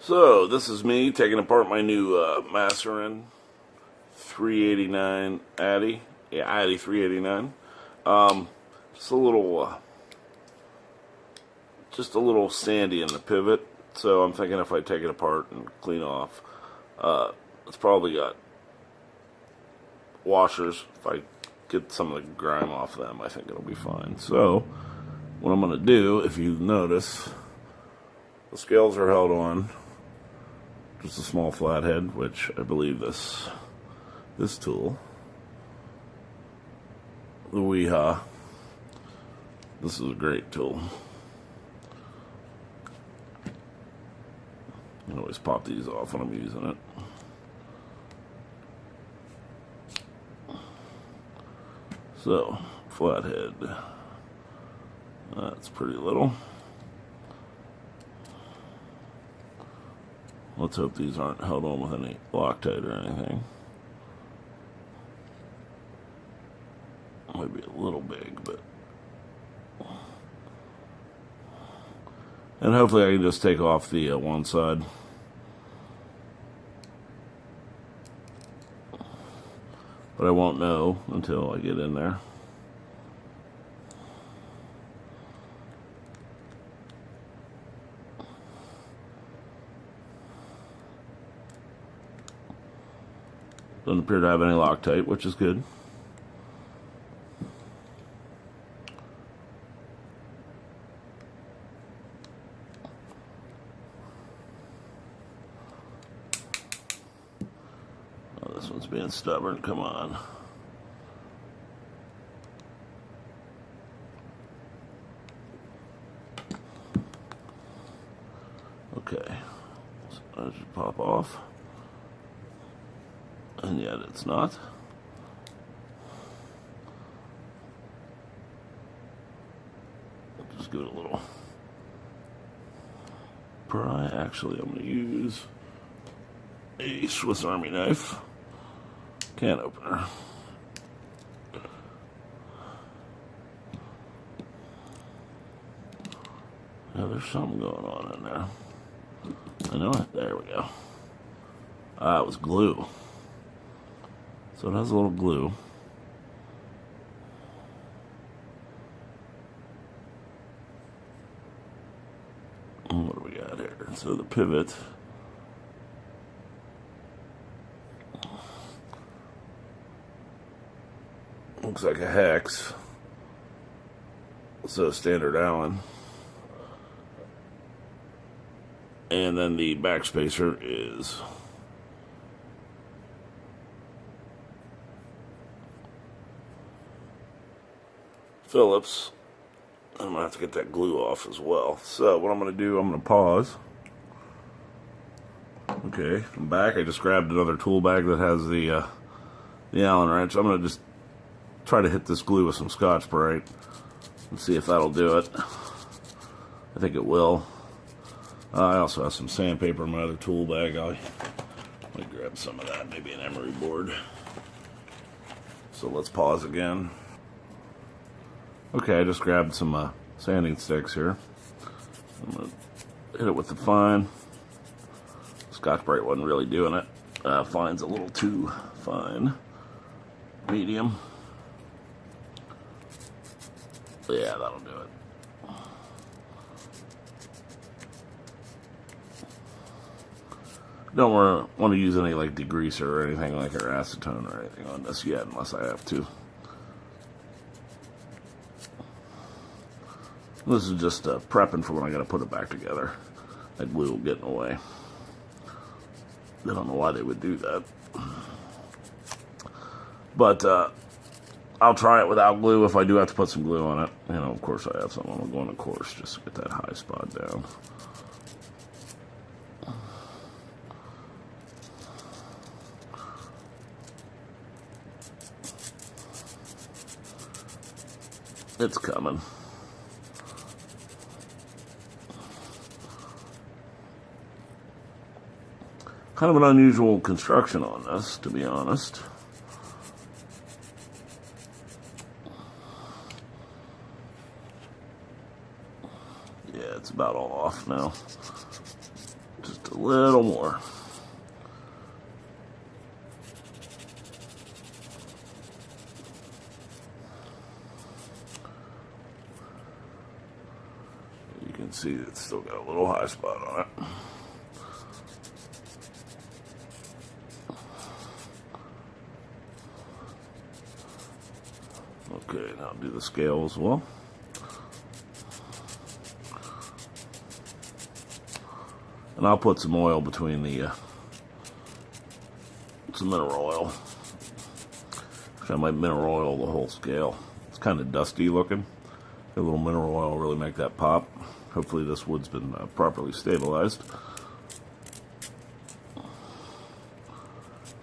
So, this is me taking apart my new Maserin 389 Atti. Yeah, Atti 389. Just a little sandy in the pivot. So I'm thinking if I take it apart and clean off, it's probably got washers. If I get some of the grime off them, I think it'll be fine. So, what I'm going to do, if you notice, the scales are held on. Just a small flathead, which I believe this tool, the Weeha, this is a great tool. I always pop these off when I'm using it. So, flathead, that's pretty little. Let's hope these aren't held on with any Loctite or anything. Might be a little big, but... And hopefully I can just take off the one side. But I won't know until I get in there. Doesn't appear to have any Loctite, which is good. Oh, this one's being stubborn, come on. Okay, so that should pop off. And yet it's not. I'll just give it a little pry. Actually, I'm going to use a Swiss Army knife. Can opener. Now there's something going on in there. I know it. There we go. Ah, it was glue. So it has a little glue. And what do we got here? So the pivot. Looks like a hex. So standard Allen. And then the back spacer is Phillips. I'm going to have to get that glue off as well. So what I'm going to do, I'm going to pause. Okay, I'm back. I just grabbed another tool bag that has the Allen wrench. I'm going to just try to hit this glue with some Scotch-Brite and see if that'll do it. I think it will. I also have some sandpaper in my other tool bag. Let me grab some of that, maybe an emery board. So let's pause again. Okay, I just grabbed some sanding sticks here. I'm going to hit it with the fine. Scotch-Brite wasn't really doing it. Fine's a little too fine. Medium. Yeah, that'll do it. Don't want to use any like degreaser or anything like or acetone or anything on this yet, unless I have to. This is just prepping for when I got to put it back together. That glue will get in the way. I don't know why they would do that. But I'll try it without glue if I do have to put some glue on it. You know, of course I have some. I'm going to course just to get that high spot down. It's coming. Kind of an unusual construction on this, to be honest. Yeah, it's about all off now. Just a little more. You can see it's still got a little high spot on it. Okay, now do the scale as well. And I'll put some oil between the, some mineral oil. Actually, I might mineral oil the whole scale. It's kind of dusty looking. A little mineral oil will really make that pop. Hopefully this wood's been properly stabilized.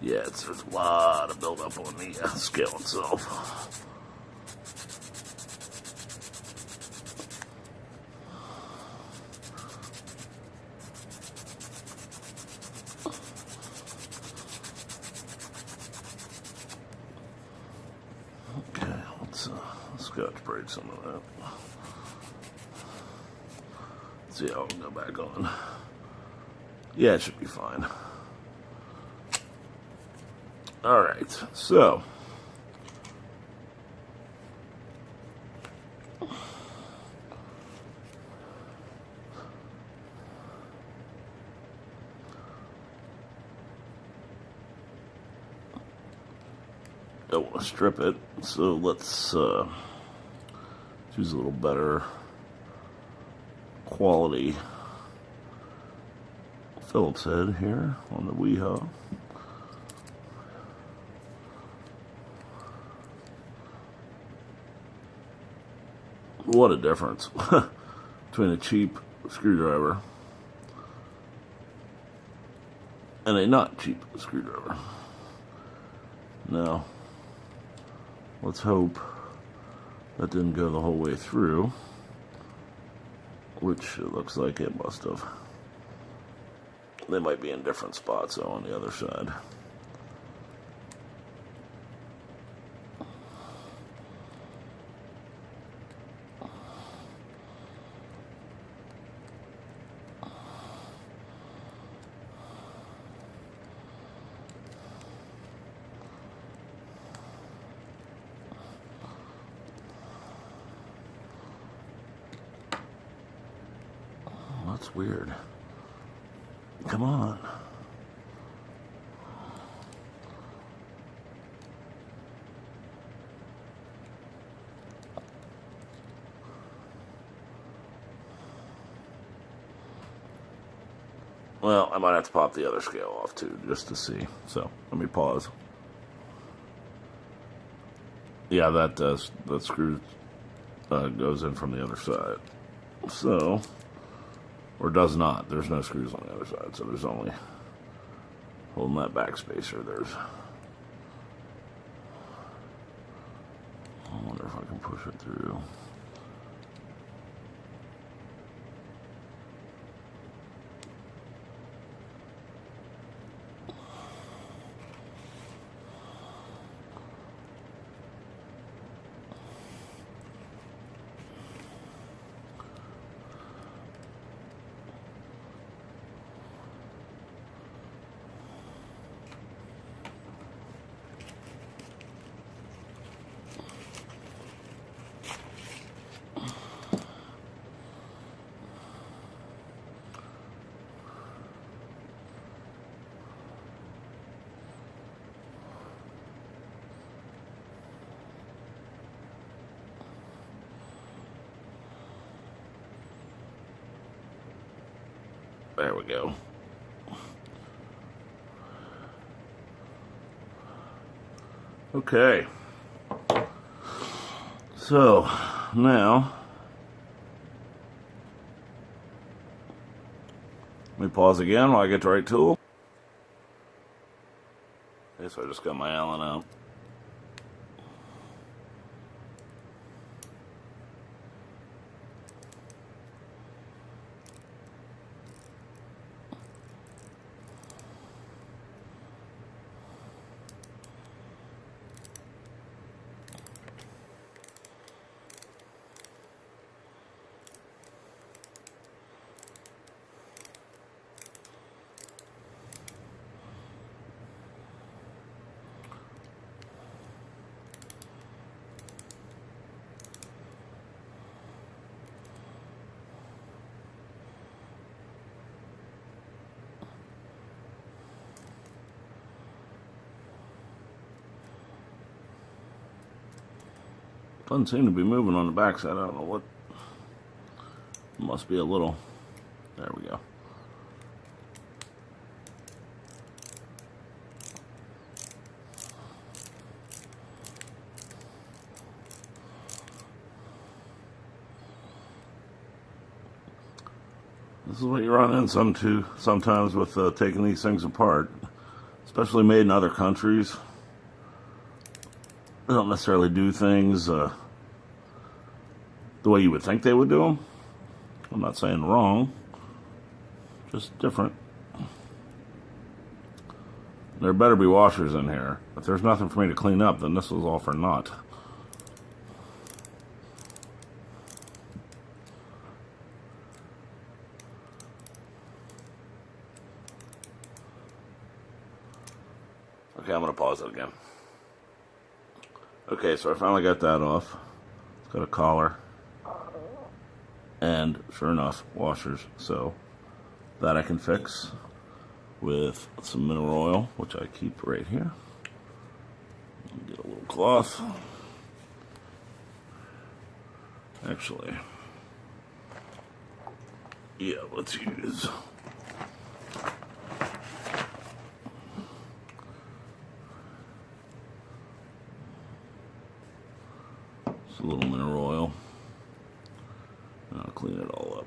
Yeah, there's a lot of buildup on the scale itself. Okay, let's scotch braid some of that. Let's see how it'll go back on. Yeah, it should be fine. Alright, so don't want to strip it, so let's choose a little better quality Phillips head here on the Weehaw. What a difference between a cheap screwdriver and a not cheap screwdriver. Now, let's hope that didn't go the whole way through, which it looks like it must have. They might be in different spots though on the other side. That's weird. Come on. Well, I might have to pop the other scale off too, just to see. So, let me pause. Yeah, that screw goes in from the other side. So, or does not. There's no screws on the other side, so there's only holding that back spacer. There's. I wonder if I can push it through. There we go. Okay. So, now, let me pause again while I get the right tool. Okay, so I just got my Allen out. Doesn't seem to be moving on the backside. I don't know what. Must be a little. There we go. This is what you run in sometimes with taking these things apart, especially made in other countries. They don't necessarily do things the way you would think they would do them. I'm not saying wrong, just different. There better be washers in here. If there's nothing for me to clean up, then this was all for naught. Okay, I'm going to pause it again. Okay, so I finally got that off. It's got a collar. And sure enough, washers. So that I can fix with some mineral oil, which I keep right here. Get a little cloth. Actually, yeah, let's use a little mineral oil. And I'll clean it all up.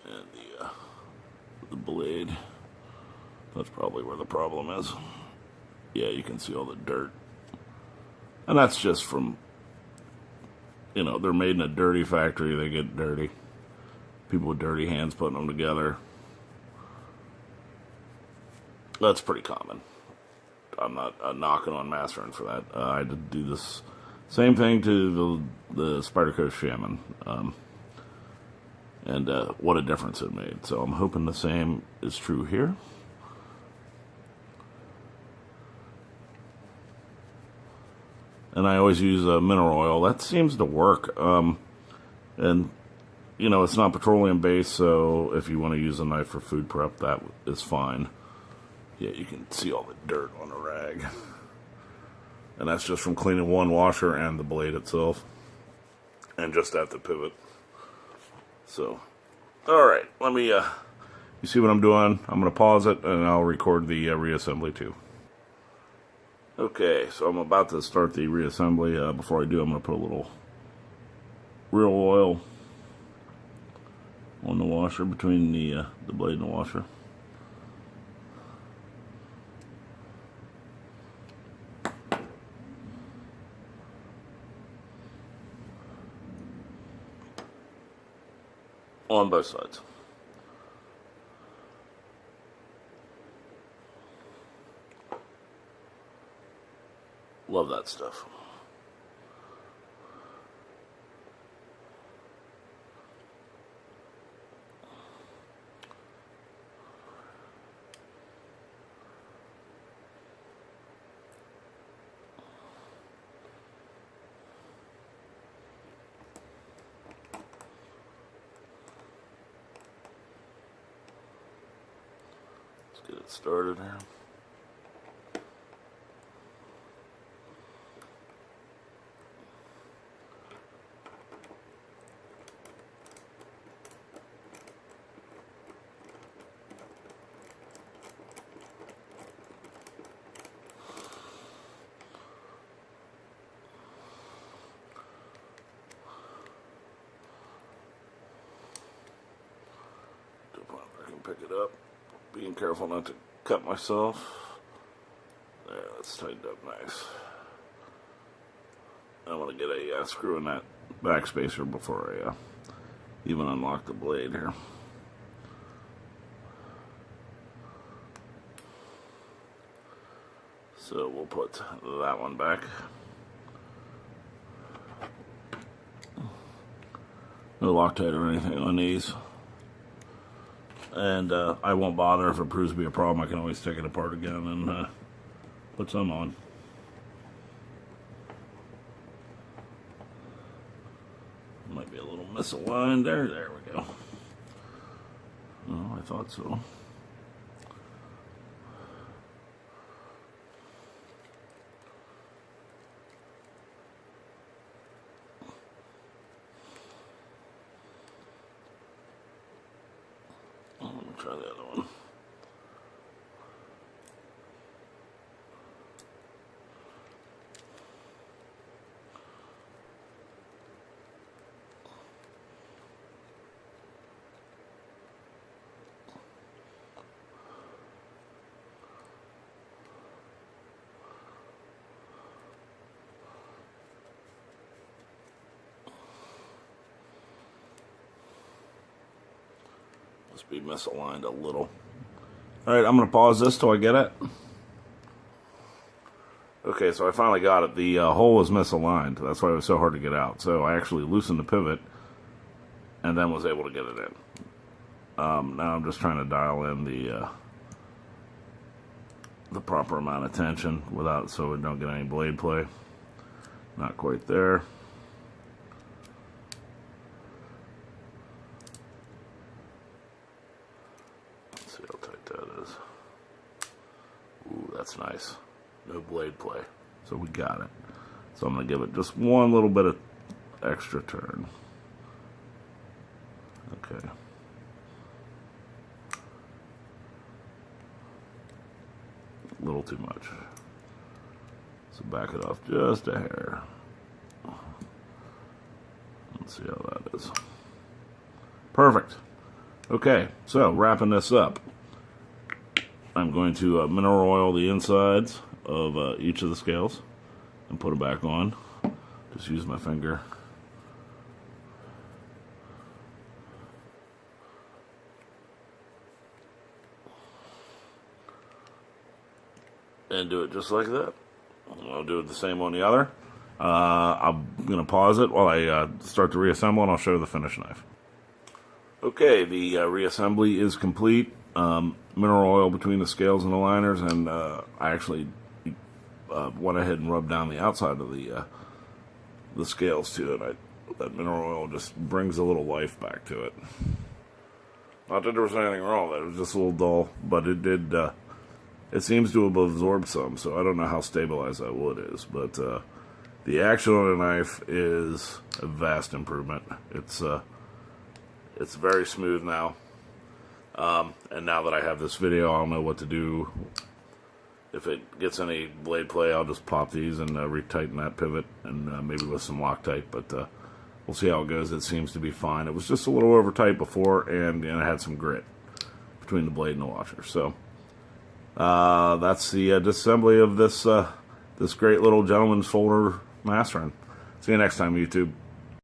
And the blade, that's probably where the problem is. Yeah, you can see all the dirt. And that's just from, you know, they're made in a dirty factory, they get dirty. People with dirty hands putting them together. That's pretty common. I'm not knocking on Maserin for that. I had to do this same thing to the Spider Coast Shaman. And what a difference it made. So I'm hoping the same is true here. And I always use mineral oil. That seems to work. And, you know, it's not petroleum based, so if you want to use a knife for food prep, that is fine. Yeah, you can see all the dirt on the rag. And that's just from cleaning one washer and the blade itself. And just at the pivot. So, alright, let me, you see what I'm doing? I'm going to pause it and I'll record the reassembly too. Okay, so I'm about to start the reassembly. Before I do, I'm going to put a little real oil on the washer, between the blade and the washer. On both sides. Love that stuff. Let's get it started here. I can pick it up, being careful not to cut myself. There, that's tightened up nice. I want to get a screw in that back spacer before I even unlock the blade here. So we'll put that one back. No Loctite or anything on these. And I won't bother if it proves to be a problem. I can always take it apart again and put some on. Maybe a little misaligned there. There we go. Oh, I thought so. Let me try the other one. Must be misaligned a little. Alright, I'm going to pause this till I get it. Okay, so I finally got it. The hole was misaligned. That's why it was so hard to get out. So I actually loosened the pivot and then was able to get it in. Now I'm just trying to dial in the proper amount of tension without, so we don't get any blade play. Not quite there. Let's see how tight that is. Ooh, that's nice. No blade play. So we got it. So I'm going to give it just one little bit of extra turn. Okay. A little too much. So back it off just a hair. Let's see how that is. Perfect. Okay, so wrapping this up, I'm going to mineral oil the insides of each of the scales and put it back on. Just use my finger. And do it just like that. I'll do it the same on the other. I'm going to pause it while I start to reassemble, and I'll show the finish knife. Okay, the reassembly is complete. Mineral oil between the scales and the liners, and I actually went ahead and rubbed down the outside of the scales too, and that mineral oil just brings a little life back to it. Not that there was anything wrong with it, it was just a little dull, but it did. It seems to have absorbed some, so I don't know how stabilized that wood is, but the action on the knife is a vast improvement. It's very smooth now, and now that I have this video, I'll know what to do. If it gets any blade play, I'll just pop these and retighten that pivot, and maybe with some Loctite, but we'll see how it goes. It seems to be fine. It was just a little over tight before, and it had some grit between the blade and the washer, so that's the disassembly of this great little gentleman's folder Maserin. See you next time, YouTube.